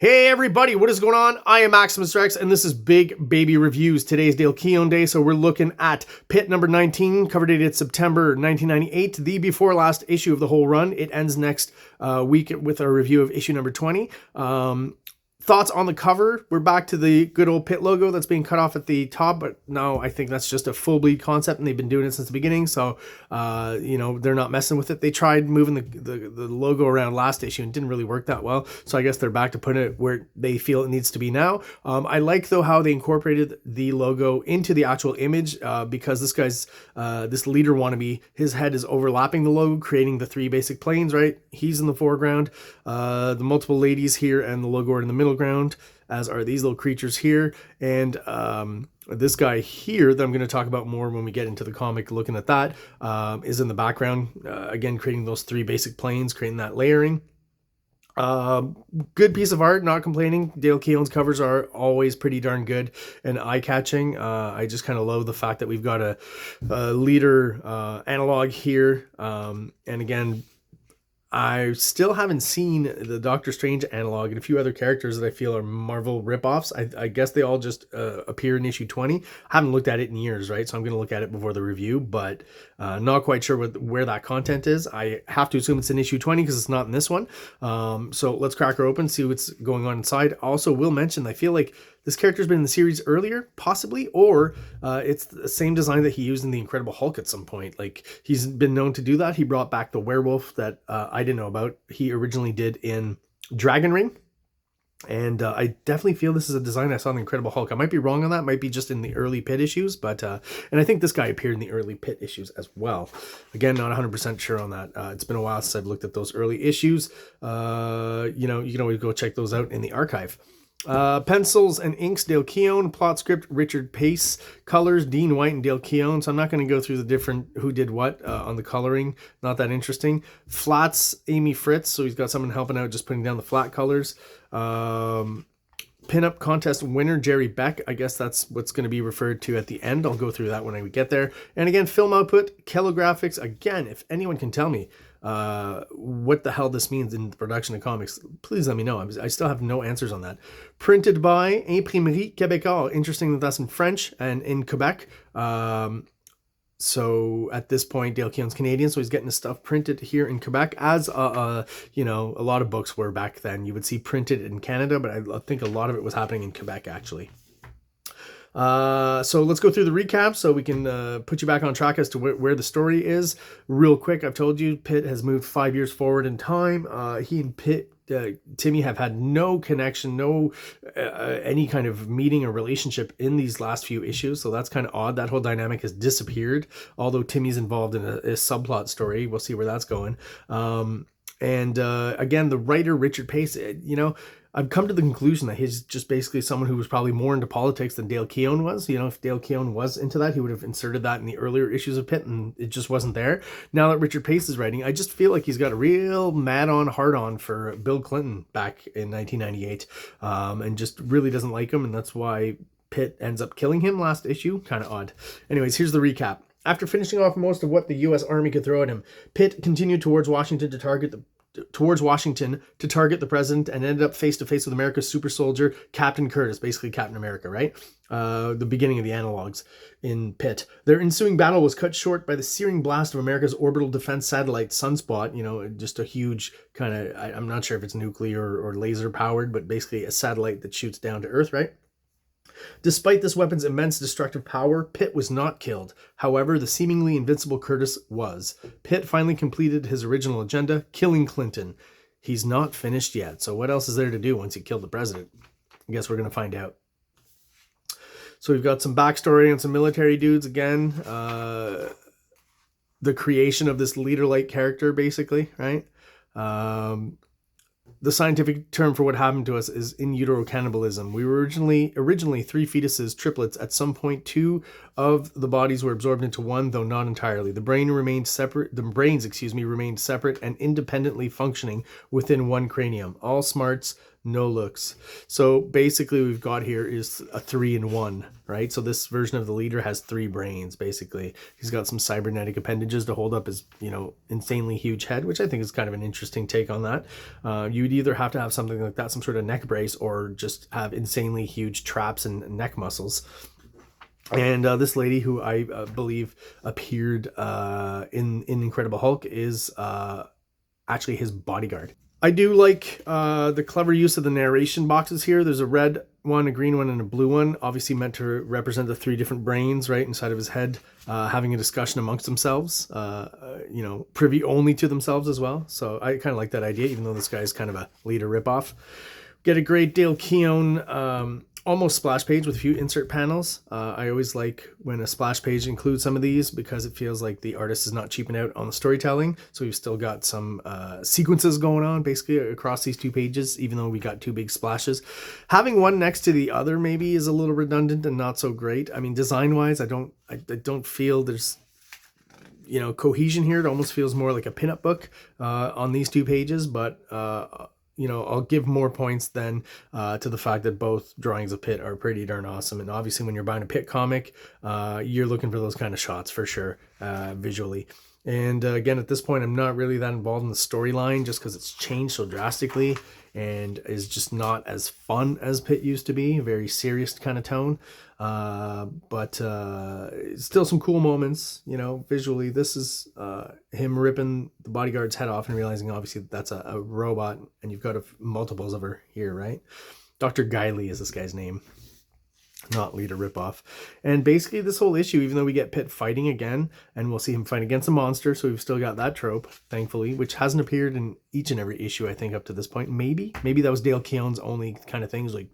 Hey everybody, what is going on? I am Maximus Rex, and this is Big Baby Reviews. Today's Dale Keown Day, so we're looking at PITT number 19, cover dated September 1998, the before last issue of the whole run. It ends next week with our review of issue number 20. Thoughts on the cover? We're back to the good old PITT logo that's being cut off at the top, but now I think that's just a full bleed concept, and they've been doing it since the beginning, so they're not messing with it. They tried moving the logo around last issue and didn't really work that well, so I guess they're back to putting it where they feel it needs to be now. I like though how they incorporated the logo into the actual image, because this guy's this leader wannabe, his head is overlapping the logo, creating the three basic planes, right? He's in the foreground, the multiple ladies here, and the logo are in the middle ground, as are these little creatures here, and this guy here that I'm going to talk about more when we get into the comic, looking at that, is in the background, again creating those three basic planes, creating that layering. Good piece of art, not complaining. Dale Keown's covers are always pretty darn good and eye-catching. I just kind of love the fact that we've got a leader analog here, and again, I still haven't seen the Doctor Strange analog and a few other characters that I feel are Marvel ripoffs. I guess they all just appear in issue 20. I haven't looked at it in years, right? So I'm going to look at it before the review, but not quite sure where that content is. I have to assume it's in issue 20 because it's not in this one. So let's crack her open, see what's going on inside. Also, will mention, I feel like this character's been in the series earlier, possibly, or it's the same design that he used in the Incredible Hulk at some point. Like, he's been known to do that. He brought back the werewolf that I didn't know about. He originally did in Dragon Ring. And I definitely feel this is a design I saw in the Incredible Hulk. I might be wrong on that. Might be just in the early PITT issues, but and I think this guy appeared in the early PITT issues as well. Again, not 100% sure on that. It's been a while since I've looked at those early issues. You can always go check those out in the archive. Pencils and inks, Dale Keown. Plot script, Richard Pace. Colors, Dean White and Dale Keown. So I'm not going to go through the different who did what on the coloring. Not that interesting. Flats, Amy Fritz. So he's got someone helping out, just putting down the flat colors. Pinup contest winner, Jerry Beck. I guess that's what's going to be referred to at the end. I'll go through that when I get there. And again, film output, Kelographics. Again, if anyone can tell me what the hell this means in the production of comics, please let me know. I still have no answers on that. Printed by Imprimerie Québécois. Interesting that that's in French and in Quebec. So at this point, Dale Keown's Canadian, so he's getting his stuff printed here in Quebec, as a lot of books were back then. You would see printed in Canada, but I think a lot of it was happening in Quebec, actually. So let's go through the recap so we can put you back on track as to where the story is. Real quick, I've told you, PITT has moved 5 years forward in time. He and Timmy have had no connection, no any kind of meeting or relationship in these last few issues, so that's kind of odd. That whole dynamic has disappeared, although Timmy's involved in a subplot story. We'll see where that's going. And again, the writer, Richard Pace, I've come to the conclusion that he's just basically someone who was probably more into politics than Dale Keown was. If Dale Keown was into that, he would have inserted that in the earlier issues of PITT, and it just wasn't there. Now that Richard Pace is writing, I just feel like he's got a real mad-on, hard-on for Bill Clinton back in 1998, and just really doesn't like him, and that's why PITT ends up killing him last issue. Kind of odd. Anyways, here's the recap. After finishing off most of what the U.S. Army could throw at him, PITT continued towards Washington to target the president, and ended up face to face with America's super soldier, Captain Curtis, basically Captain America, right? The beginning of the analogs in PITT. Their ensuing battle was cut short by the searing blast of America's orbital defense satellite Sunspot. Just a huge kind of, I'm not sure if it's nuclear or laser powered, but basically a satellite that shoots down to Earth, right? Despite this weapon's immense destructive power, PITT was not killed. However, the seemingly invincible Curtis was. PITT finally completed his original agenda, killing Clinton. He's not finished yet, so what else is there to do once he killed the president? I guess we're going to find out. So we've got some backstory on some military dudes again. The creation of this leader-like character, basically, right? The scientific term for what happened to us is in utero cannibalism. We were originally three fetuses, triplets. At some point, two of the bodies were absorbed into one, though not entirely. The brains remained separate and independently functioning within one cranium. All smarts, no looks. So basically we've got here is a 3-in-1, right? So this version of the leader has 3 brains, basically. He's got some cybernetic appendages to hold up his, insanely huge head, which I think is kind of an interesting take on that. You'd either have to have something like that, some sort of neck brace, or just have insanely huge traps and neck muscles. And this lady, who I believe appeared in Incredible Hulk, is actually his bodyguard. I do like the clever use of the narration boxes here. There's a red one, a green one, and a blue one, obviously meant to represent the 3 different brains right inside of his head, having a discussion amongst themselves, privy only to themselves as well. So I kind of like that idea, even though this guy's kind of a leader ripoff. Get a great Dale Keown almost splash page with a few insert panels. I always like when a splash page includes some of these because it feels like the artist is not cheaping out on the storytelling. So we've still got some sequences going on basically across these 2 pages, even though we got 2 big splashes. Having one next to the other maybe is a little redundant and not so great. I mean, design wise, I don't feel there's cohesion here. It almost feels more like a pinup book on these 2 pages, but I'll give more points then to the fact that both drawings of Pitt are pretty darn awesome. And obviously when you're buying a Pitt comic, you're looking for those kind of shots for sure, visually. And again, at this point, I'm not really that involved in the storyline just because it's changed so drastically and is just not as fun as Pitt used to be. Very serious kind of tone. But still some cool moments, visually. This is him ripping the bodyguard's head off and realizing obviously that's a robot, and you've got multiples of her here, right? Dr. Guiley is this guy's name, not leader ripoff. And basically this whole issue, even though we get Pitt fighting again, and we'll see him fight against a monster, so we've still got that trope, thankfully, which hasn't appeared in each and every issue, I think, up to this point. Maybe that was Dale Keown's only kind of things, like,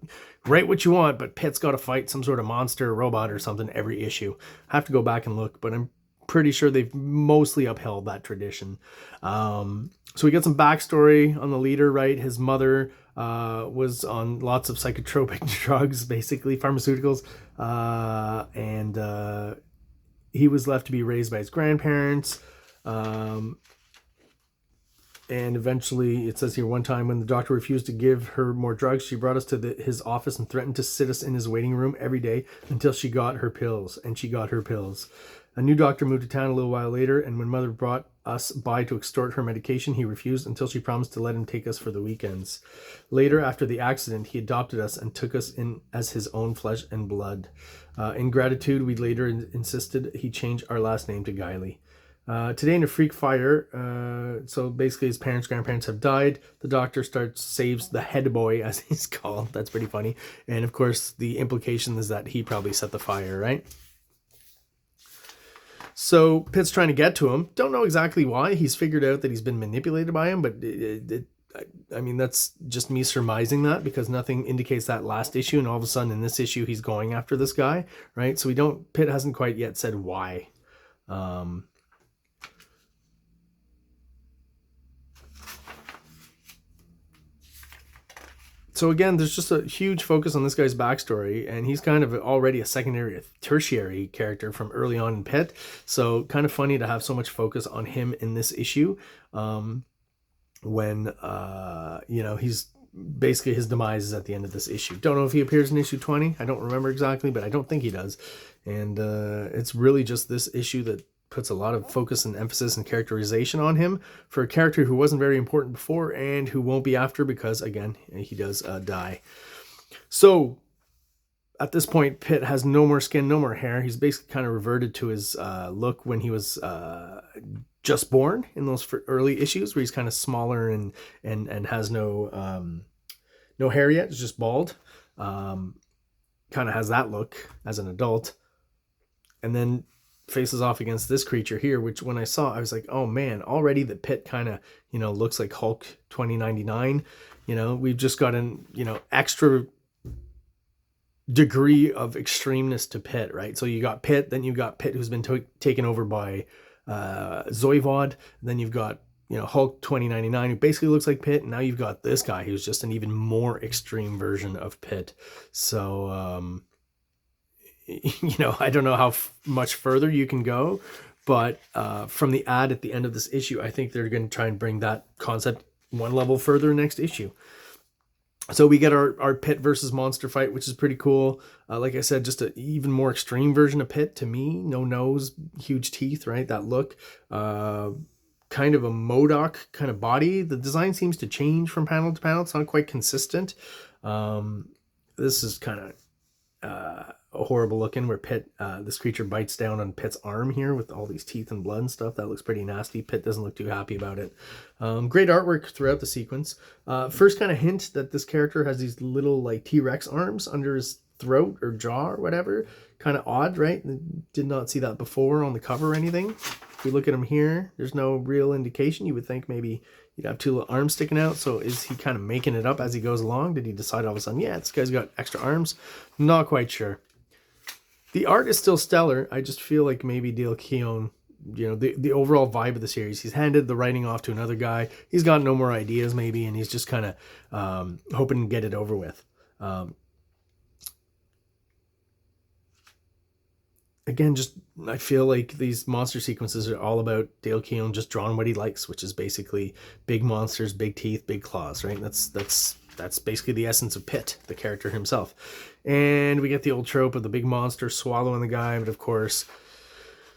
write what you want, but Pitt's got to fight some sort of monster, robot, or something every issue. I have to go back and look, but I'm pretty sure they've mostly upheld that tradition. So we get some backstory on the leader, right? His mother was on lots of psychotropic drugs, basically pharmaceuticals, and he was left to be raised by his grandparents. And eventually, it says here, one time when the doctor refused to give her more drugs, she brought us to his office and threatened to sit us in his waiting room every day until she got her pills. And she got her pills. A new doctor moved to town a little while later, and when Mother brought us by to extort her medication, he refused until she promised to let him take us for the weekends. Later, after the accident, he adopted us and took us in as his own flesh and blood. In gratitude, we later insisted he change our last name to Guiley. Today in a freak fire, so basically his grandparents have died. The doctor saves the head boy, as he's called. That's pretty funny. And of course, the implication is that he probably set the fire, right? So Pitt's trying to get to him. Don't know exactly why. He's figured out that he's been manipulated by him, but I mean, that's just me surmising that because nothing indicates that last issue. And all of a sudden in this issue, he's going after this guy, right? So Pitt hasn't quite yet said why. So again, there's just a huge focus on this guy's backstory, and he's kind of already a secondary, tertiary character from early on in Pitt. So kind of funny to have so much focus on him in this issue, when he's basically, his demise is at the end of this issue. Don't know if he appears in issue 20. I don't remember exactly, but I don't think he does. And it's really just this issue that puts a lot of focus and emphasis and characterization on him for a character who wasn't very important before and who won't be after because, again, he does die. So at this point, Pitt has no more skin, no more hair. He's basically kind of reverted to his look when he was just born in those early issues, where he's kind of smaller and has no hair yet. It's just bald. Kind of has that look as an adult. And then faces off against this creature here, which when I saw, I was like, oh man, already the Pitt kind of, looks like Hulk 2099. We've just got an, extra degree of extremeness to Pitt, right? So you got Pitt, then you've got Pitt who's been taken over by Zoivod. Then you've got, Hulk 2099 who basically looks like Pitt. And now you've got this guy who's just an even more extreme version of Pitt. So, I don't know how much further you can go, but from the ad at the end of this issue, I think they're going to try and bring that concept one level further next issue. So we get our Pitt versus monster fight, which is pretty cool. Like I said, just an even more extreme version of Pitt to me. No nose, huge teeth, right? That look. Kind of a MODOK kind of body. The design seems to change from panel to panel. It's not quite consistent. This is kind of horrible looking, where Pitt, this creature bites down on Pitt's arm here with all these teeth and blood and stuff. That looks pretty nasty. Pitt doesn't look too happy about it. Great artwork throughout the sequence. First kind of hint that this character has these little like T-Rex arms under his throat or jaw or whatever. Kind of odd, right? Did not see that before on the cover or anything. If we look at him here, there's no real indication. You would think maybe you'd have two little arms sticking out. So is he kind of making it up as he goes along? Did he decide all of a sudden, yeah, this guy's got extra arms? Not quite sure. The art is still stellar. I just feel like maybe Dale Keown, you know, the overall vibe of the series, he's handed the writing off to another guy. He's got no more ideas maybe, and he's just kind of hoping to get it over with. Again, just I feel like these monster sequences are all about Dale Keown just drawing what he likes, which is basically big monsters, big teeth, big claws, right? That's basically the essence of Pitt, the character himself. And we get the old trope of the big monster swallowing the guy, but of course,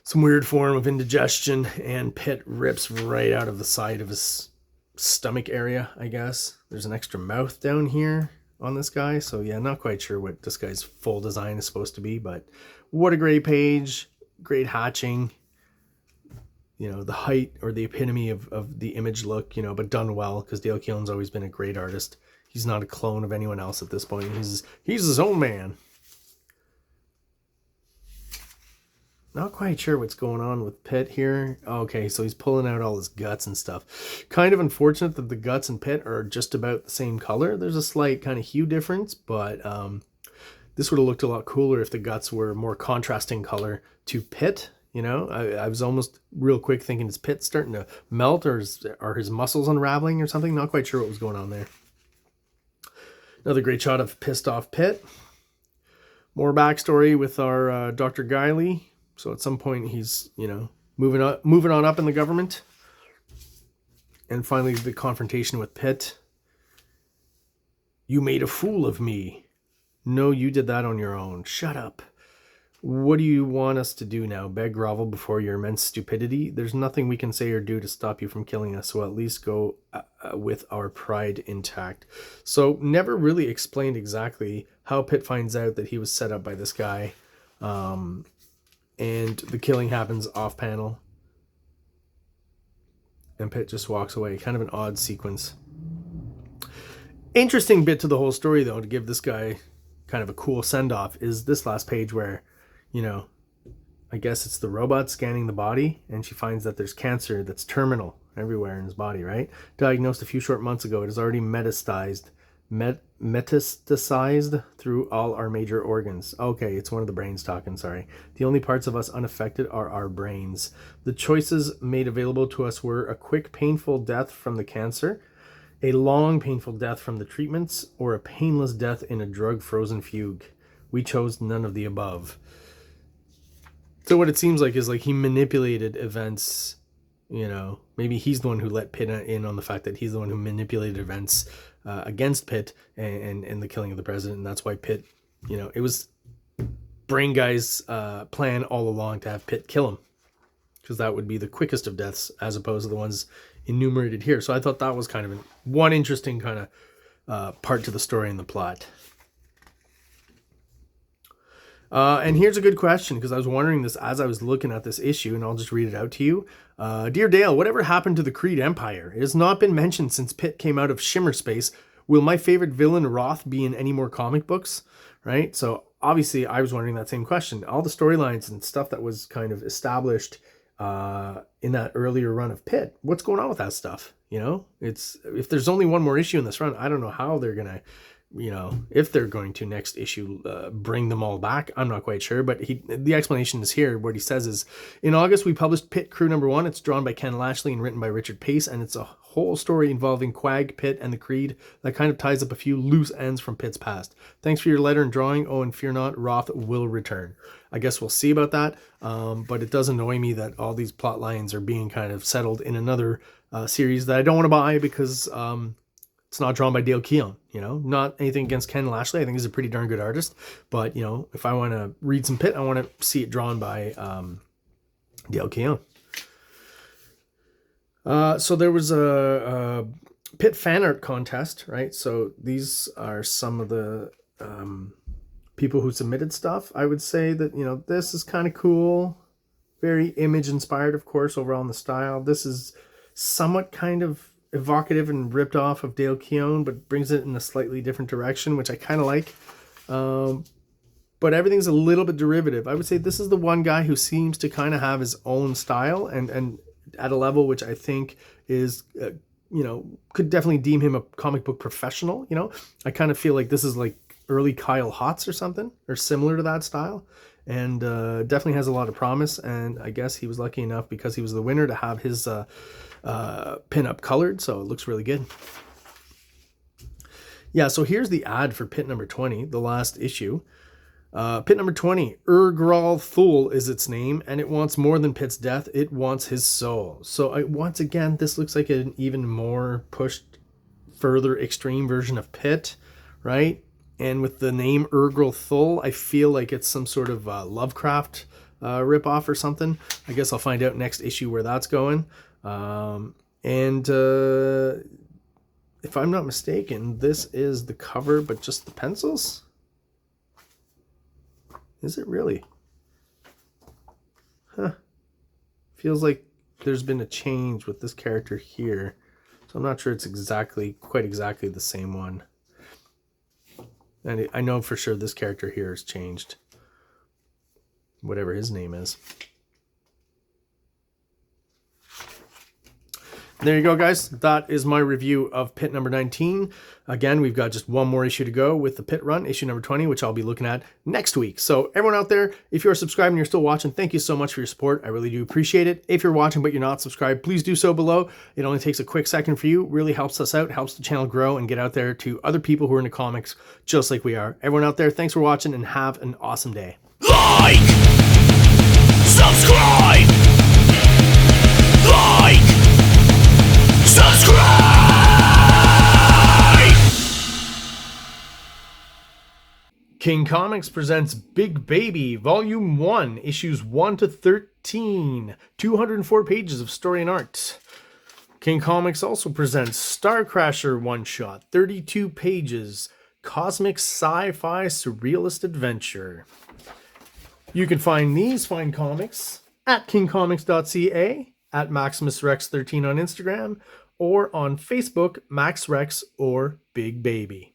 some weird form of indigestion, and Pitt rips right out of the side of his stomach area, I guess. There's an extra mouth down here on this guy, so yeah, not quite sure what this guy's full design is supposed to be, but what a great page, great hatching, you know, the height or the epitome of the image look, you know, but done well, because Dale Keown's always been a great artist. He's not a clone of anyone else at this point. He's his own man. Not quite sure what's going on with Pitt here. Okay, so he's pulling out all his guts and stuff. Kind of unfortunate that the guts and Pitt are just about the same color. There's a slight kind of hue difference, but this would have looked a lot cooler if the guts were more contrasting color to Pitt. You know, I was almost real quick thinking, is Pitt starting to melt, or are his muscles unraveling or something? Not quite sure what was going on there. Another great shot of pissed off Pitt. More backstory with our Dr. Guiley. So at some point he's, you know, moving on up in the government. And finally the confrontation with Pitt. You made a fool of me. No, you did that on your own. Shut up. What do you want us to do now? Beg, grovel before your immense stupidity? There's nothing we can say or do to stop you from killing us, so at least go with our pride intact. So never really explained exactly how Pitt finds out that he was set up by this guy. And the killing happens off panel. And Pitt just walks away. Kind of an odd sequence. Interesting bit to the whole story, though, to give this guy kind of a cool send-off, is this last page where, you know, I guess it's the robot scanning the body, and she finds that there's cancer that's terminal everywhere in his body, right? Diagnosed a few short months ago, it has already metastasized through all our major organs. Okay, it's one of the brains talking, sorry. The only parts of us unaffected are our brains. The choices made available to us were a quick, painful death from the cancer, a long, painful death from the treatments, or a painless death in a drug-frozen fugue. We chose none of the above. So what it seems like is like he manipulated events, you know, maybe he's the one who let Pitt in on the fact that he's the one who manipulated events against Pitt and the killing of the president. And that's why Pitt, you know, it was Brain Guy's plan all along to have Pitt kill him, because that would be the quickest of deaths as opposed to the ones enumerated here. So I thought that was kind of one interesting kind of part to the story and the plot. And here's a good question, because I was wondering this as I was looking at this issue, and I'll just read it out to you. Dear Dale, whatever happened to the Creed Empire? It has not been mentioned since Pitt came out of Shimmer Space. Will my favorite villain, Roth, be in any more comic books? Right? So obviously I was wondering that same question. All the storylines and stuff that was kind of established in that earlier run of Pitt, what's going on with that stuff? You know, it's, if there's only one more issue in this run, I don't know how they're going to, you know, if they're going to next issue bring them all back. I'm not quite sure, but the explanation is here. What he says is, in August we published Pitt Crew #1. It's drawn by Ken Lashley and written by Richard Pace, and it's a whole story involving Quag, Pitt, and the Creed that kind of ties up a few loose ends from Pitt's past. Thanks for your letter and drawing. Oh, and fear not, Roth will return. I guess we'll see about that, but it does annoy me that all these plot lines are being kind of settled in another series that I don't want to buy, because it's not drawn by Dale Keown, you know, not anything against Ken Lashley. I think he's a pretty darn good artist, but you know, if I want to read some Pitt, I want to see it drawn by Dale Keown. So there was a Pitt fan art contest, right? So these are some of the people who submitted stuff. I would say that, you know, this is kind of cool. Very image inspired, of course, overall in the style. This is somewhat kind of evocative and ripped off of Dale Keown, but brings it in a slightly different direction, which I kind of like. But everything's a little bit derivative. I would say this is the one guy who seems to kind of have his own style and at a level which I think is, you know, could definitely deem him a comic book professional. You know, I kind of feel like this is like early Kyle Hotz or something, or similar to that style. And definitely has a lot of promise. And I guess he was lucky enough, because he was the winner, to have his pin-up colored. So it looks really good. Yeah, so here's the ad for Pitt number 20, the last issue. Pitt number 20, Urgral Thul is its name, and it wants more than Pitt's death. It wants his soul. So once again, this looks like an even more pushed, further extreme version of Pitt, right? And with the name Urgral Thul, I feel like it's some sort of Lovecraft ripoff or something. I guess I'll find out next issue where that's going. And if I'm not mistaken, this is the cover, but just the pencils? Is it really? Huh. Feels like there's been a change with this character here. So I'm not sure it's quite exactly the same one. And I know for sure this character here has changed. Whatever his name is. There you go, guys. That is my review of Pitt number 19. Again, we've got just one more issue to go with the Pitt run, issue number 20, which I'll be looking at next week. So everyone out there, if you're subscribed and you're still watching, thank you so much for your support. I really do appreciate it. If you're watching but you're not subscribed, please do so below. It only takes a quick second for you. Really helps us out, helps the channel grow and get out there to other people who are into comics just like we are. Everyone out there, thanks for watching and have an awesome day. Like, subscribe, like, subscribe. King Comics presents Big Baby, Volume 1, Issues 1 to 13. 204 pages of story and art. King Comics also presents Star Crasher one-shot, 32 pages, cosmic sci-fi surrealist adventure. You can find these fine comics at KINGCOMICS.CA, at MaximusRex13 on Instagram, or on Facebook, MaxRex or Big Baby.